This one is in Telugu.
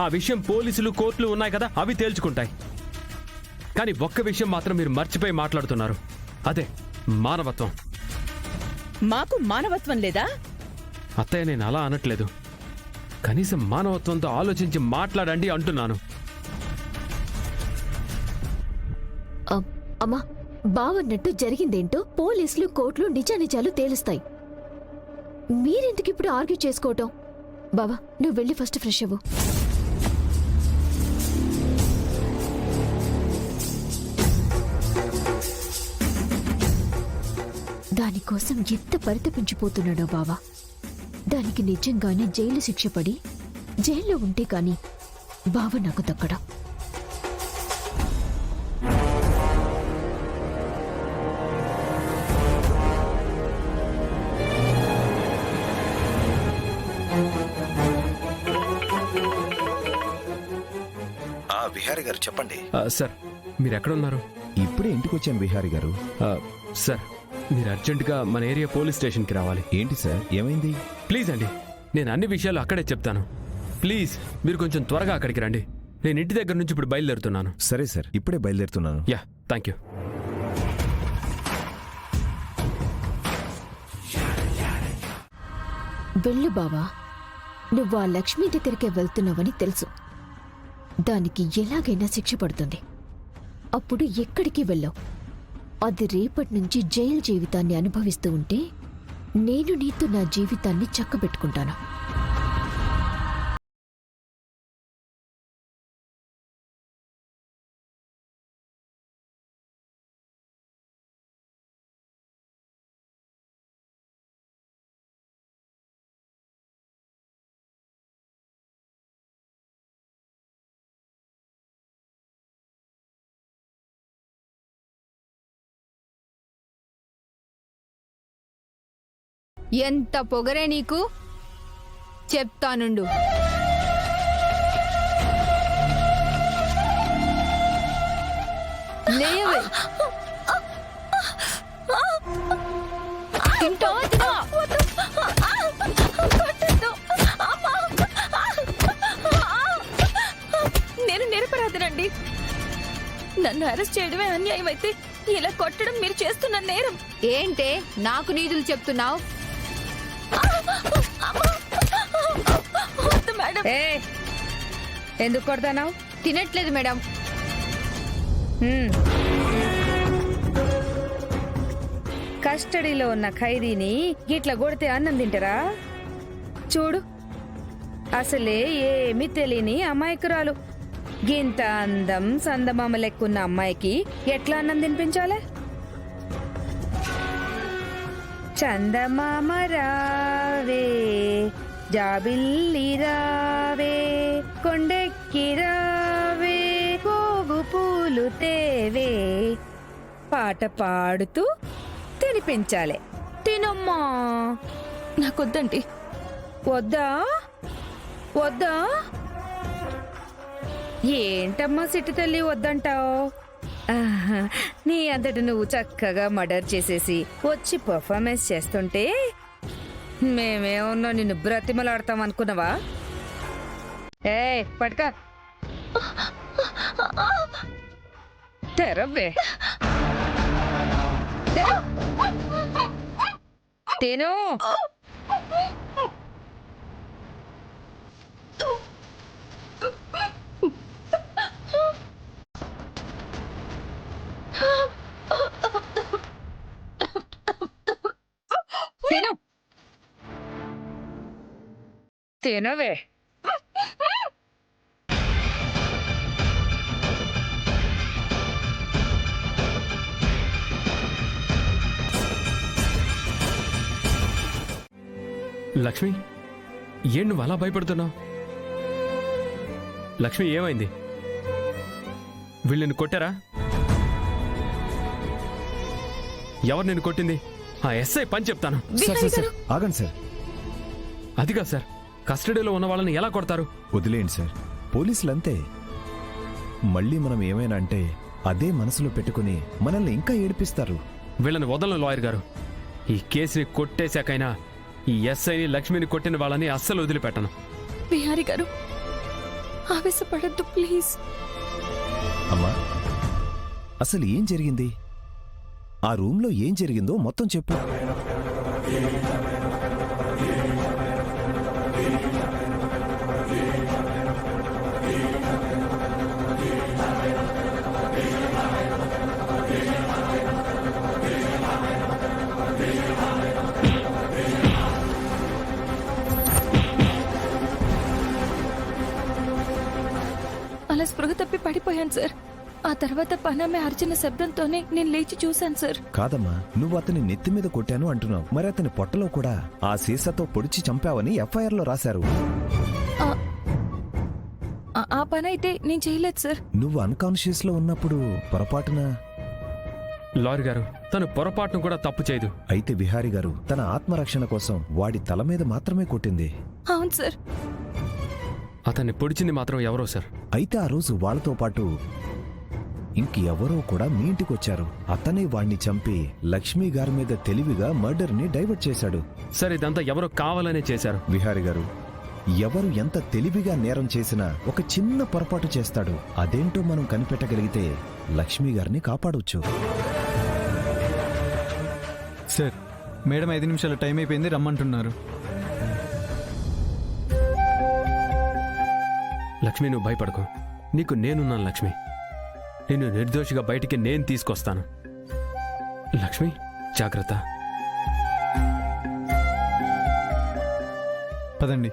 ఆ విషయం పోలీసులు కోర్టులు ఉన్నాయి కదా, అవి తేల్చుకుంటాయి. కానీ ఒక్క విషయం మాత్రం మీరు మర్చిపోయి మాట్లాడుతున్నారు. అదే మానవత్వం. మాకు మానవత్వం లేదా? అత్తయ్య, నేను అలా అనట్లేదు. కనీసం మానవత్వంతో ఆలోచించి మాట్లాడండి అంటున్నాను. అమ్మా, బావన్నట్టు జరిగిందేంటో పోలీసులు కోర్టులు నిజానిజాలు తేలుస్తాయి. మీరెందుకు ఇప్పుడు ఆర్గ్యూ చేసుకోవటం? బావా, నువ్వు వెళ్ళి ఫస్ట్ ఫ్రెష్ అవ్వు. దానికోసం ఎంత పరితపించిపోతున్నాడో బావా. దానికి నిజంగానే జైలు శిక్ష పడి జైల్లో ఉంటే కాని బావ నాకు దక్కడా. విహారీ గారు చెప్పండి. సార్, మీరు ఎక్కడున్నారు? ఇప్పుడే ఇంటికి వచ్చాను విహారీ గారు. సార్, మీరు అర్జెంటుగా మన ఏరియా పోలీస్ స్టేషన్కి రావాలి. ఏంటి సార్, ఏమైంది? ప్లీజ్ అండి, నేను అన్ని విషయాలు అక్కడే చెప్తాను. ప్లీజ్ మీరు కొంచెం త్వరగా అక్కడికి రండి. నేను ఇంటి దగ్గర నుంచి ఇప్పుడు బయలుదేరుతున్నాను. సరే సార్, ఇప్పుడే బయలుదేరుతున్నాను. Yeah, thank you. వెళ్ళు బావా. నువ్వు ఆ లక్ష్మి దగ్గరికే వెళ్తున్నావని తెలుసు. దానికి ఎలాగైనా శిక్ష పడుతుంది. అప్పుడు ఎక్కడికి వెళ్ళావు. అది రేపటి నుంచి జైలు జీవితాన్ని అనుభవిస్తూ ఉంటే నేను నీతో నా జీవితాన్ని చక్కబెట్టుకుంటాను. ఎంత పొగరే నీకు, చెప్తానుండు. లేవే, నేను నిరపరాధనండి. నన్ను అరెస్ట్ చేయడమే అన్యాయం అయితే ఇలా కొట్టడం మీరు చేస్తున్న నేరం. ఏంటే నాకు నీతులు చెప్తున్నావు? ఎందుకు కొడతానావు? తినట్లేదు మేడం. కస్టడీలో ఉన్న ఖైదీని ఇట్లా కొడితే అన్నం తింటారా? చూడు, అసలే ఏమీ తెలియని అమాయకురాలు. గింత అందం సందమామ లెక్కున్న అమ్మాయికి ఎట్లా అన్నం తినిపించాలే? చందమామ రావే, జాబిల్లి రావే, కొండెక్కి రావే, పోగు పూలు తేవే, పాట పాడుతూ తినిపించాలి. తినమ్మా. నాకొద్దండి. వద్దా? వద్దా? ఏంటమ్మా సిట్టి తల్లి వద్దంటావు? నీ అంతటి నువ్వు చక్కగా మర్డర్ చేసేసి వచ్చి పర్ఫార్మెన్స్ చేస్తుంటే మేమేమన్నా నిన్ను బ్రతిమలాడతాం అనుకున్నావా? పట్టుక తెరవ్వే, తిను. తిను, తినవే. లక్ష్మి, ఏం నువ్వు అలా భయపడుతున్నావు? లక్ష్మి, ఏమైంది? వీళ్ళని కొట్టారా? ఎవరు నేను కొట్టింది? ఆ ఎస్ఐ పని చెప్తాను. ఆగండి సార్. అదిగా సార్, కస్టడీలో ఉన్న వాళ్ళని ఎలా కొడతారు? వదిలేయండి సార్, పోలీసులంతే. మళ్ళీ మనం ఏమైనా అంటే అదే మనసులో పెట్టుకుని మనల్ని ఇంకా ఏడిపిస్తారు. వీళ్ళని వదలను లాయర్ గారు. ఈ కేసుని కొట్టేశాకైనా ఈ ఎస్ఐని లక్ష్మిని కొట్టిన వాళ్ళని అస్సలు వదిలిపెట్టను. విహారీ గారు, ఆవేశపడద్దు ప్లీజ్. అమ్మా అసలు ఏం జరిగింది? ఆ రూమ్లో ఏం జరిగిందో మొత్తం చెప్పు. అలా స్పృహ తప్పి పడిపోయాను సార్. ఆ తర్వాత పనామే అర్చన శబ్దంతోనే నేను లేచి చూశాను సార్. కాదమ్మా, నువ్వు అతని నెత్తి మీద కొట్టాను అంటున్నావు. మరి అతని పొట్టలో కూడా ఆ సీసాతో పొడిచి చంపావని ఎఫ్ఐఆర్లో రాశారు. ఆ పని అయితే నేను చేయలేదు సార్. నువ్వు అన్కాన్షియస్ లో ఉన్నప్పుడు పొరపాటున... లాయర్ గారు, తను పొరపాటును కూడా తప్పు చేయదు. అయితే విహారీ గారు తన ఆత్మరక్షణ కోసం వాడి తల మీద మాత్రమే కొట్టింది. అవును సార్. అతన్ని పొడిచింది మాత్రం ఎవరో సార్. అయితే ఆ రోజు వాళ్ళతో పాటు ఇంకెవరో కూడా మీ ఇంటికొచ్చారు. అతనే వాణ్ణి చంపి లక్ష్మీ గారి మీద తెలివిగా మర్డర్ ని డైవర్ట్ చేశాడు. సార్, ఇదంతా ఎవరో కావాలనే చేశారు. విహారీ గారు, ఎవరు ఎంత తెలివిగా నేరం చేసినా ఒక చిన్న పొరపాటు చేస్తాడు. అదేంటో మనం కనిపెట్టగలిగితే లక్ష్మీ గారిని కాపాడొచ్చు. సార్, మేడం 5 నిమిషాలు టైం అయిపోయింది, రమ్మంటున్నారు. లక్ష్మి, నువ్వు భయపడకు. నీకు నేనున్నాను లక్ష్మి. నిన్ను నిర్దోషిగా బయటికి నేను తీసుకొస్తాను. లక్ష్మి, జాగ్రత్త. పదండి.